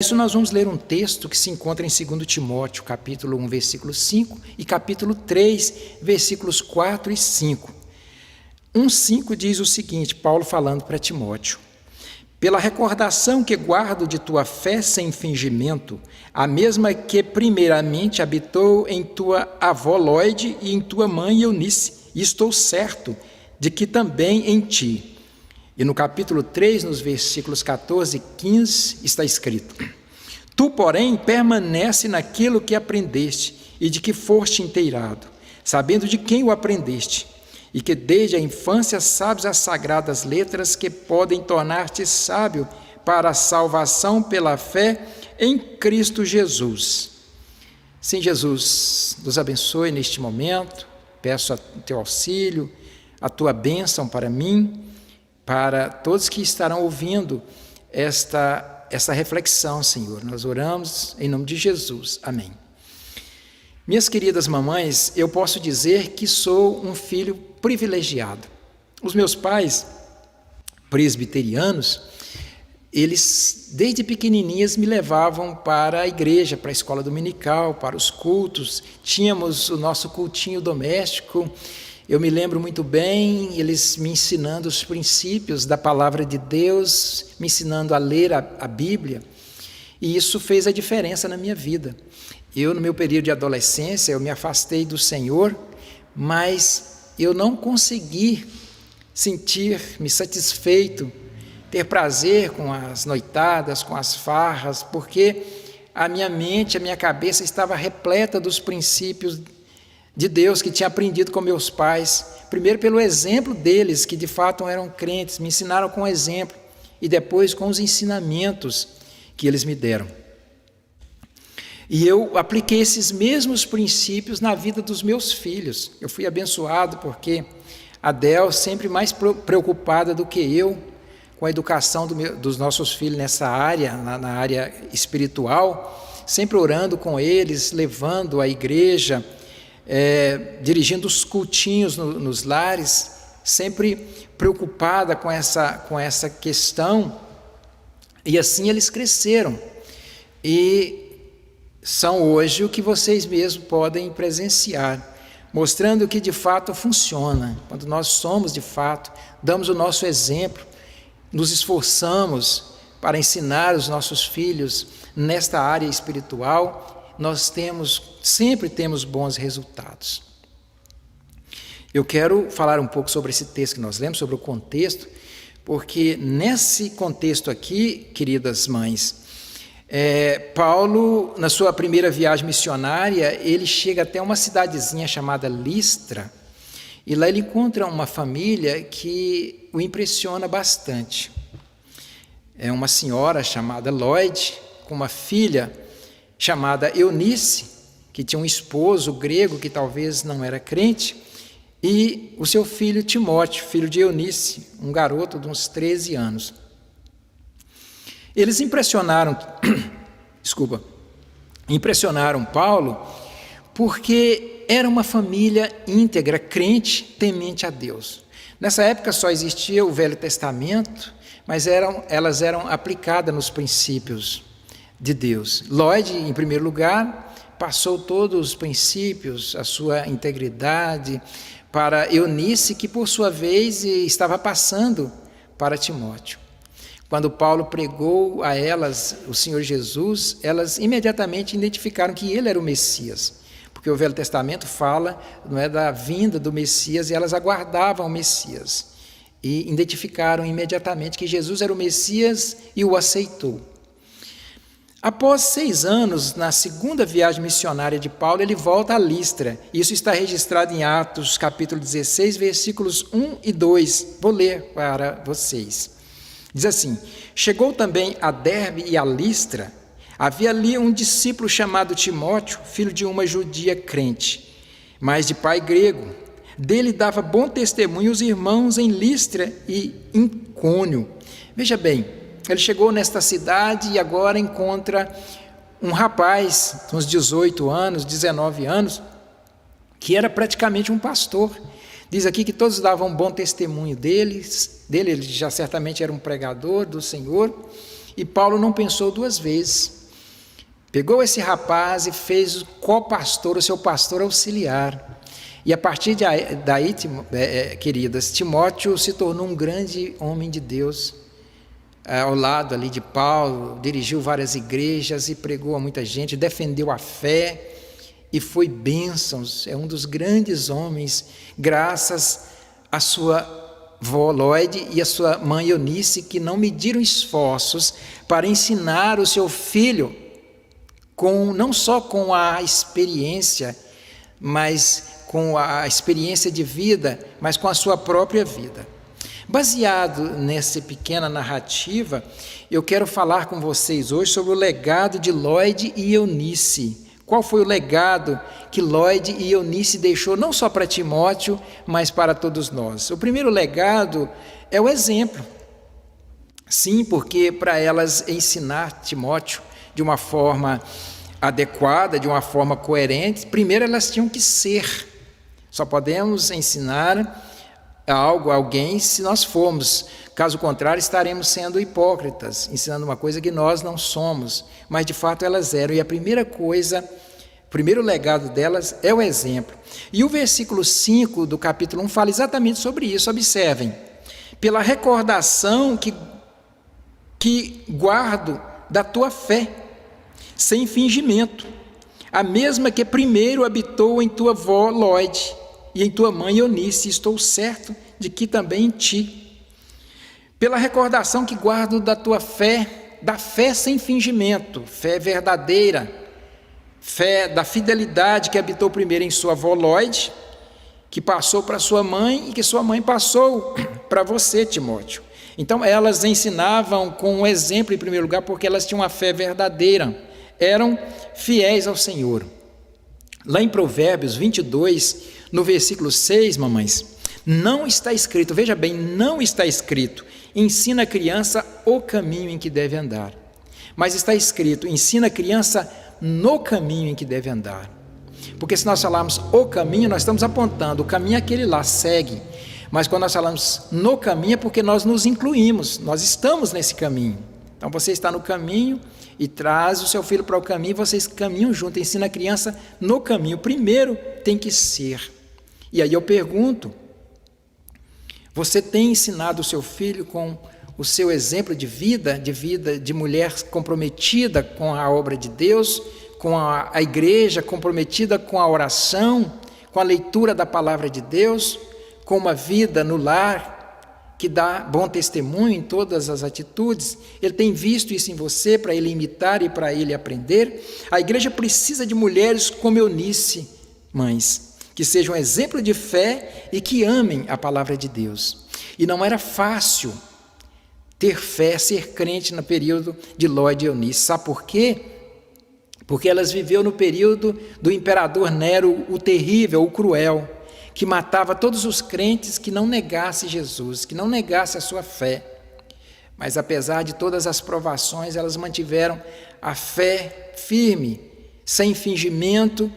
Isso nós vamos ler um texto que se encontra em 2 Timóteo, capítulo 1, versículo 5 e capítulo 3, versículos 4 e 5. 1,5 diz o seguinte, Paulo falando para Timóteo: pela recordação que guardo de tua fé sem fingimento, a mesma que primeiramente habitou em tua avó Lóide e em tua mãe Eunice, e estou certo de que também em ti. E no capítulo 3, nos versículos 14 e 15, está escrito: tu, porém, permanece naquilo que aprendeste e de que foste inteirado, sabendo de quem o aprendeste, e que desde a infância sabes as sagradas letras que podem tornar-te sábio para a salvação pela fé em Cristo Jesus. Sim, Jesus, nos abençoe neste momento, peço o teu auxílio, a tua bênção para mim, para todos que estarão ouvindo essa reflexão, Senhor. Nós oramos em nome de Jesus. Amém. Minhas queridas mamães, eu posso dizer que sou um filho privilegiado. Os meus pais, presbiterianos, eles desde pequenininhas me levavam para a igreja, para a escola dominical, para os cultos. Tínhamos o nosso cultinho doméstico. Eu me lembro muito bem, eles me ensinando os princípios da palavra de Deus, me ensinando a ler a Bíblia, e isso fez a diferença na minha vida. Eu, no meu período de adolescência, eu me afastei do Senhor, mas eu não consegui sentir-me satisfeito, ter prazer com as noitadas, com as farras, porque a minha mente, a minha cabeça estava repleta dos princípios de Deus que tinha aprendido com meus pais, primeiro pelo exemplo deles, que de fato eram crentes, me ensinaram com exemplo, e depois com os ensinamentos que eles me deram. E eu apliquei esses mesmos princípios na vida dos meus filhos. Eu fui abençoado porque a Del, sempre mais preocupada do que eu com a educação dos nossos filhos nessa área, na área espiritual, sempre orando com eles, levando à igreja, dirigindo os cultinhos nos lares, sempre preocupada com essa questão, e assim eles cresceram, e são hoje o que vocês mesmos podem presenciar, mostrando que de fato funciona, quando nós somos de fato, damos o nosso exemplo, nos esforçamos para ensinar os nossos filhos nesta área espiritual, nós sempre temos bons resultados. Eu quero falar um pouco sobre esse texto que nós lemos, sobre o contexto, porque nesse contexto aqui, queridas mães, Paulo, na sua primeira viagem missionária, ele chega até uma cidadezinha chamada Listra, e lá ele encontra uma família que o impressiona bastante. É uma senhora chamada Lóide, com uma filha chamada Eunice, que tinha um esposo grego que talvez não era crente, e o seu filho Timóteo, filho de Eunice, um garoto de uns 13 anos. Eles impressionaram Paulo porque era uma família íntegra, crente, temente a Deus. Nessa época só existia o Velho Testamento, mas elas eram aplicadas nos princípios de Deus. Lóide, em primeiro lugar, passou todos os princípios, a sua integridade, para Eunice, que por sua vez estava passando para Timóteo. Quando Paulo pregou a elas o Senhor Jesus, elas imediatamente identificaram que ele era o Messias, porque o Velho Testamento fala, não é, da vinda do Messias, e elas aguardavam o Messias, e identificaram imediatamente que Jesus era o Messias e o aceitou. Após 6 anos, na segunda viagem missionária de Paulo, ele volta a Listra. Isso está registrado em Atos, capítulo 16, versículos 1 e 2. Vou ler para vocês. Diz assim: chegou também a Derbe e a Listra. Havia ali um discípulo chamado Timóteo, filho de uma judia crente, mas de pai grego. Dele dava bom testemunho os irmãos em Listra e Icônio. Veja bem, ele chegou nesta cidade e agora encontra um rapaz, uns 18 anos, 19 anos, que era praticamente um pastor. Diz aqui que todos davam bom testemunho dele, ele já certamente era um pregador do Senhor, E Paulo não pensou duas vezes. Pegou esse rapaz e fez o co-pastor, o seu pastor auxiliar. E a partir daí, queridas, Timóteo se tornou um grande homem de Deus. Ao lado ali de Paulo, dirigiu várias igrejas e pregou a muita gente, defendeu a fé e foi bênçãos. É um dos grandes homens, graças à sua vó Lloyd e a sua mãe Eunice, que não mediram esforços para ensinar o seu filho, não só com a experiência, mas com a experiência de vida, mas com a sua própria vida. Baseado nessa pequena narrativa, eu quero falar com vocês hoje sobre o legado de Lloyd e Eunice. Qual foi o legado que Lloyd e Eunice deixou não só para Timóteo, mas para todos nós? O primeiro legado é o exemplo. Sim, porque para elas ensinar Timóteo de uma forma adequada, de uma forma coerente, primeiro elas tinham que ser. Só podemos ensinar algo a alguém se nós formos. Caso contrário, estaremos sendo hipócritas, ensinando uma coisa que nós não somos, mas de fato elas eram. E a primeira coisa, o primeiro legado delas é o exemplo. E o versículo 5 do capítulo 1 fala exatamente sobre isso. Observem: pela recordação que guardo da tua fé, sem fingimento, a mesma que primeiro habitou em tua avó Lloyd e em tua mãe Eunice, estou certo de que também em ti. Pela recordação que guardo da tua fé, da fé sem fingimento, fé verdadeira, fé da fidelidade que habitou primeiro em sua avó Lloyd, que passou para sua mãe e que sua mãe passou para você, Timóteo. Então elas ensinavam com um exemplo em primeiro lugar, porque elas tinham uma fé verdadeira, eram fiéis ao Senhor. Lá em Provérbios 22, no versículo 6, mamães, não está escrito, veja bem, não está escrito, ensina a criança o caminho em que deve andar. Mas está escrito, ensina a criança no caminho em que deve andar. Porque se nós falarmos o caminho, nós estamos apontando, o caminho é aquele lá, segue. Mas quando nós falamos no caminho, é porque nós nos incluímos, nós estamos nesse caminho. Então você está no caminho e traz o seu filho para o caminho, vocês caminham junto, ensina a criança no caminho. Primeiro tem que ser. E aí eu pergunto, você tem ensinado o seu filho com o seu exemplo de vida de mulher comprometida com a obra de Deus, com a igreja comprometida com a oração, com a leitura da palavra de Deus, com uma vida no lar que dá bom testemunho em todas as atitudes? Ele tem visto isso em você para ele imitar e para ele aprender? A igreja precisa de mulheres como Eunice, mães, que sejam exemplo de fé e que amem a palavra de Deus. E não era fácil ter fé, ser crente no período de Lloyd e Eunice. Sabe por quê? Porque elas viveram no período do imperador Nero, o terrível, o cruel, que matava todos os crentes que não negassem Jesus, que não negassem a sua fé. Mas apesar de todas as provações, elas mantiveram a fé firme, sem fingimento,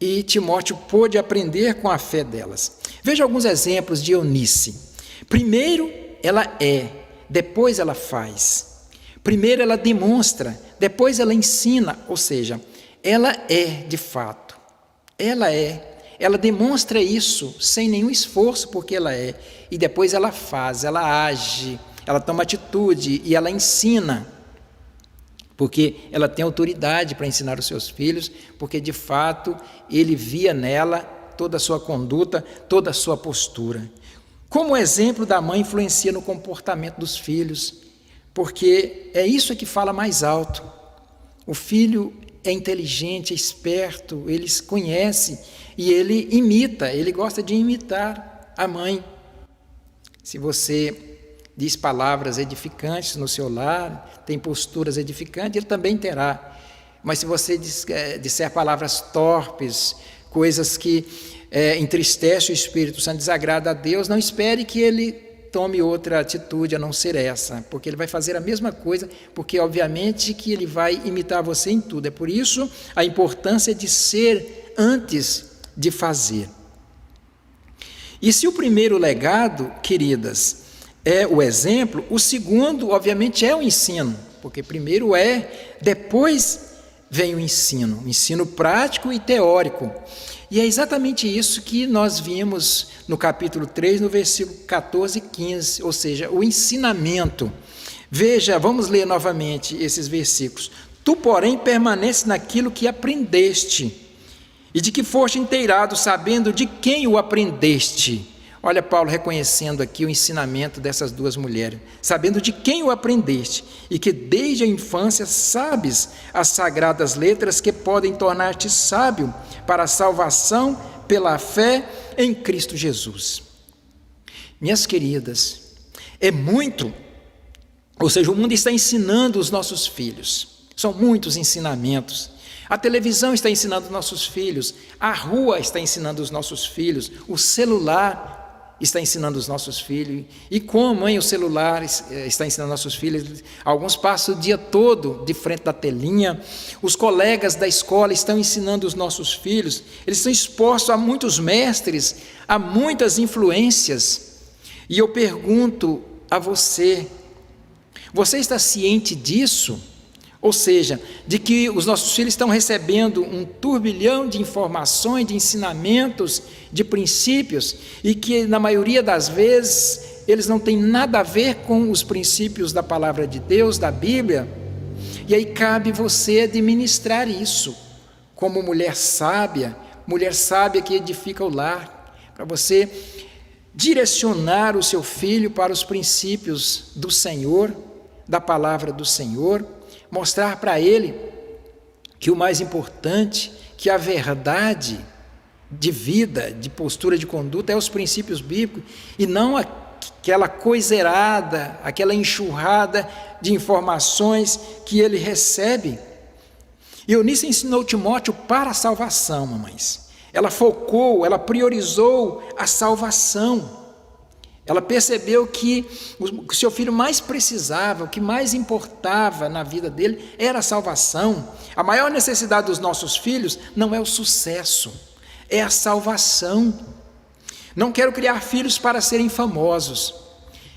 e Timóteo pôde aprender com a fé delas. Veja alguns exemplos de Eunice. Primeiro ela é, depois ela faz. Primeiro ela demonstra, depois ela ensina, ou seja, ela é de fato. Ela demonstra isso sem nenhum esforço, porque ela é. E depois ela faz, ela age, ela toma atitude e ela ensina. Porque ela tem autoridade para ensinar os seus filhos, porque de fato ele via nela toda a sua conduta, toda a sua postura. Como o exemplo da mãe influencia no comportamento dos filhos, porque é isso que fala mais alto. O filho é inteligente, é esperto, ele conhece e ele imita, ele gosta de imitar a mãe. Se você diz palavras edificantes no seu lar, tem posturas edificantes, ele também terá. Mas se você disser palavras torpes, coisas que entristecem o Espírito Santo, desagrada a Deus, não espere que ele tome outra atitude a não ser essa, porque ele vai fazer a mesma coisa, porque obviamente que ele vai imitar você em tudo. É por isso a importância de ser antes de fazer. E se o primeiro legado, queridas, é o exemplo, o segundo, obviamente, é o ensino. porque primeiro depois vem o ensino prático e teórico. E é exatamente isso que nós vimos no capítulo 3, no versículo 14 e 15, ou seja, o ensinamento. Veja, vamos ler novamente esses versículos. Tu, porém, permanece naquilo que aprendeste, e de que foste inteirado, sabendo de quem o aprendeste. Olha Paulo reconhecendo aqui o ensinamento dessas duas mulheres, sabendo de quem o aprendeste, e que desde a infância sabes as sagradas letras que podem tornar-te sábio para a salvação pela fé em Cristo Jesus. Minhas queridas, ou seja, o mundo está ensinando os nossos filhos, são muitos ensinamentos. A televisão está ensinando os nossos filhos, a rua está ensinando os nossos filhos, o celular está ensinando os nossos filhos. E como, o celular está ensinando nossos filhos? Alguns passam o dia todo de frente da telinha. Os colegas da escola estão ensinando os nossos filhos. Eles estão expostos a muitos mestres, a muitas influências. E eu pergunto a você, você está ciente disso? Ou seja, de que os nossos filhos estão recebendo um turbilhão de informações, de ensinamentos, de princípios, e que na maioria das vezes eles não têm nada a ver com os princípios da palavra de Deus, da Bíblia. E aí cabe você administrar isso, como mulher sábia que edifica o lar, para você direcionar o seu filho para os princípios do Senhor, da palavra do Senhor, mostrar para ele que o mais importante, que a verdade de vida, de postura de conduta, é os princípios bíblicos, e não aquela coiserada, aquela enxurrada de informações que ele recebe. E Eunice ensinou Timóteo para a salvação, mamães. Ela focou, ela priorizou a salvação. Ela percebeu que o seu filho mais precisava, o que mais importava na vida dele era a salvação. A maior necessidade dos nossos filhos não é o sucesso, é a salvação. Não quero criar filhos para serem famosos,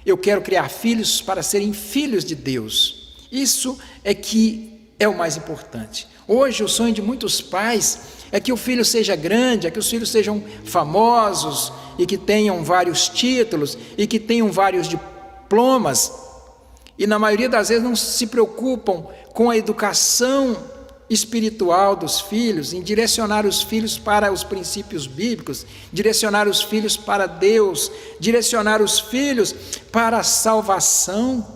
eu quero criar filhos para serem filhos de Deus. Isso é que é o mais importante. Hoje o sonho de muitos pais é que o filho seja grande, é que os filhos sejam famosos e que tenham vários títulos e que tenham vários diplomas, e na maioria das vezes não se preocupam com a educação espiritual dos filhos, em direcionar os filhos para os princípios bíblicos, direcionar os filhos para Deus, direcionar os filhos para a salvação.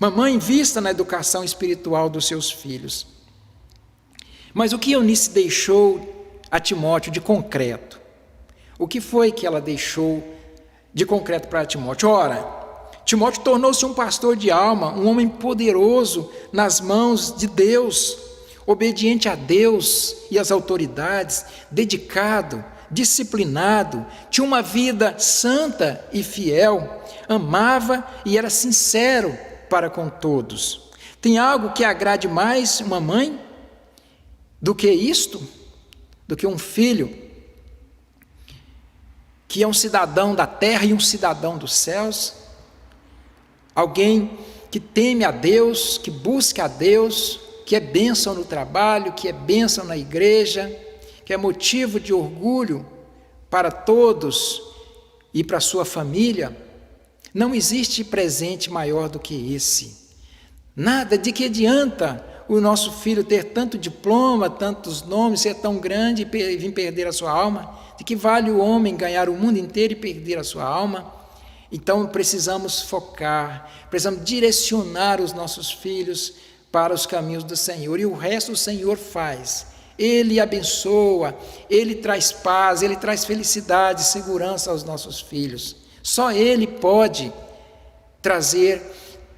Mamãe, invista na educação espiritual dos seus filhos. Mas o que Eunice deixou a Timóteo de concreto? O que foi que ela deixou de concreto para Timóteo? Ora, Timóteo tornou-se um pastor de alma, um homem poderoso nas mãos de Deus, obediente a Deus e às autoridades, dedicado, disciplinado, tinha uma vida santa e fiel, amava e era sincero para com todos. Tem algo que agrade mais uma mãe do que isto? Do que um filho que é um cidadão da terra e um cidadão dos céus? Alguém que teme a Deus, que busca a Deus, que é bênção no trabalho, que é bênção na igreja, que é motivo de orgulho para todos e para a sua família. Não existe presente maior do que esse. Nada, de que adianta o nosso filho ter tanto diploma, tantos nomes, ser tão grande e vir perder a sua alma? De que vale o homem ganhar o mundo inteiro e perder a sua alma? Então precisamos focar, precisamos direcionar os nossos filhos para os caminhos do Senhor, e o resto o Senhor faz. Ele abençoa, Ele traz paz, Ele traz felicidade, segurança aos nossos filhos. Só Ele pode trazer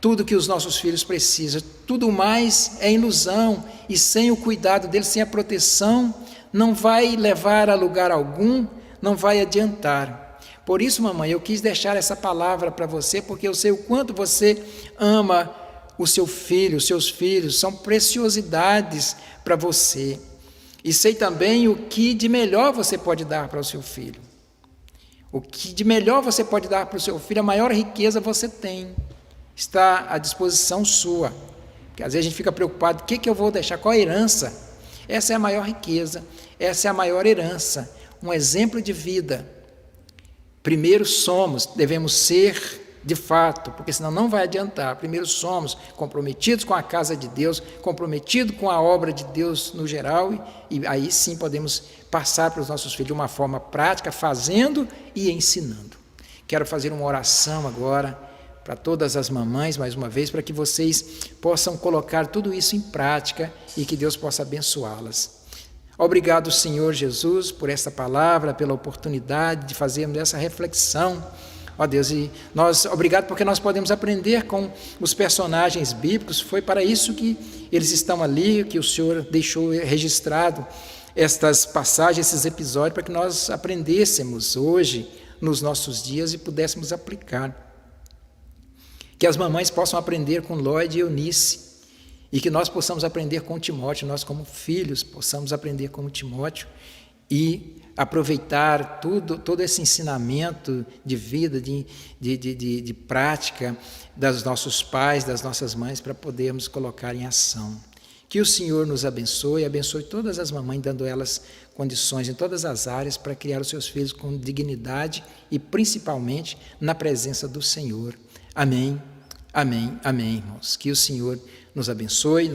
tudo que os nossos filhos precisam. Tudo mais é ilusão, e sem o cuidado dele, sem a proteção, não vai levar a lugar algum, não vai adiantar. Por isso, mamãe, eu quis deixar essa palavra para você, porque eu sei o quanto você ama o seu filho, os seus filhos, são preciosidades para você. E sei também o que de melhor você pode dar para o seu filho. O que de melhor você pode dar para o seu filho, a maior riqueza você tem, está à disposição sua. Porque às vezes a gente fica preocupado, o que eu vou deixar, qual a herança? Essa é a maior riqueza, essa é a maior herança, um exemplo de vida. Primeiro devemos ser de fato, porque senão não vai adiantar. Primeiro somos comprometidos com a casa de Deus, comprometidos com a obra de Deus no geral, e aí sim podemos passar para os nossos filhos de uma forma prática, fazendo e ensinando. Quero fazer uma oração agora para todas as mamães, mais uma vez, para que vocês possam colocar tudo isso em prática e que Deus possa abençoá-las. Obrigado, Senhor Jesus, por esta palavra, pela oportunidade de fazermos essa reflexão. Ó Deus, obrigado porque nós podemos aprender com os personagens bíblicos, foi para isso que eles estão ali, que o Senhor deixou registrado estas passagens, esses episódios, para que nós aprendêssemos hoje, nos nossos dias, e pudéssemos aplicar. Que as mamães possam aprender com Lloyd e Eunice, e que nós possamos aprender com Timóteo, nós como filhos possamos aprender com Timóteo e aproveitar todo esse ensinamento de vida, de prática dos nossos pais, das nossas mães, para podermos colocar em ação. Que o Senhor nos abençoe todas as mamães, dando elas condições em todas as áreas para criar os seus filhos com dignidade e principalmente na presença do Senhor. Amém, amém, amém, irmãos. Que o Senhor nos abençoe.